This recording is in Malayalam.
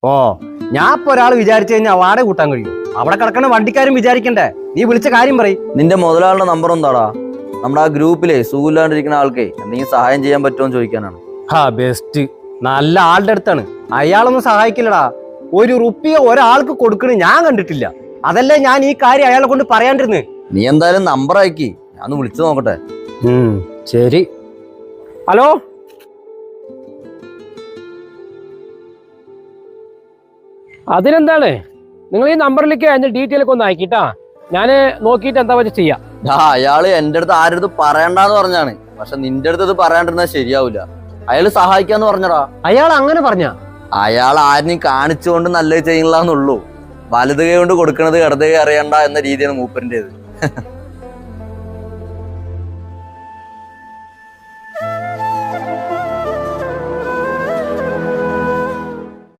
ഓ ഞാൻ ഇപ്പൊ ഒരാൾ വിചാരിച്ചു കഴിഞ്ഞാൽ വാടക കൂട്ടാൻ കഴിയും. അവിടെ കിടക്കണ വണ്ടിക്കാരും വിചാരിക്കണ്ടേ? നീ വിളിച്ച കാര്യം പറയും. നിന്റെ മുതലാളുടെ നമ്പർ എന്താടാ? നമ്മുടെ ആ ഗ്രൂപ്പിലെ സുഖമില്ലാണ്ടിരിക്കുന്ന ആൾക്കേ എന്തെങ്കിലും സഹായം ചെയ്യാൻ പറ്റുമോ എന്ന് ചോദിക്കാനാണ്. ബെസ്റ്റ്. നല്ല ആളുടെ അടുത്താണ്. അയാളൊന്നും സഹായിക്കില്ലടാ. ഒരു റുപ്പിയ ഒരാൾക്ക് കൊടുക്കണ ഞാൻ കണ്ടിട്ടില്ല. അതല്ലേ ഞാൻ ഈ കാര്യം അയാളെ കൊണ്ട് പറയാണ്ടിരുന്നു. നീ എന്തായാലും നമ്പർ അയക്കി, ഞാൻ വിളിച്ചു നോക്കട്ടെ. ശരി. ഹലോ, അതിനെന്താണ്, നിങ്ങൾ ഈ നമ്പറിലേക്ക് അതിന്റെ ഡീറ്റെയിൽ ഒക്കെ ഒന്ന് അയക്കിട്ടാ. ഞാൻ നോക്കിയിട്ട് എന്താ വെച്ചാൽ ചെയ്യാം. അയാള് എന്റെ അടുത്ത് ആരുടെ അടുത്ത് പറയണ്ടെന്ന് പറഞ്ഞാണ്. പക്ഷെ നിന്റെ അടുത്ത് ഇത് പറയാണ്ടിരുന്നാൽ ശരിയാവൂല. അയാള് സഹായിക്കാന്ന് പറഞ്ഞടാ. അയാൾ അങ്ങനെ പറഞ്ഞ? അയാൾ ആരെയും കാണിച്ചുകൊണ്ട് നല്ലത് ചെയ്യണില്ലാന്നുള്ളൂ. വലത് കൈ കൊണ്ട് കൊടുക്കണത് ഇടത് കൈ അറിയണ്ട എന്ന രീതിയാണ് മൂപ്പറിൻ്റെത്.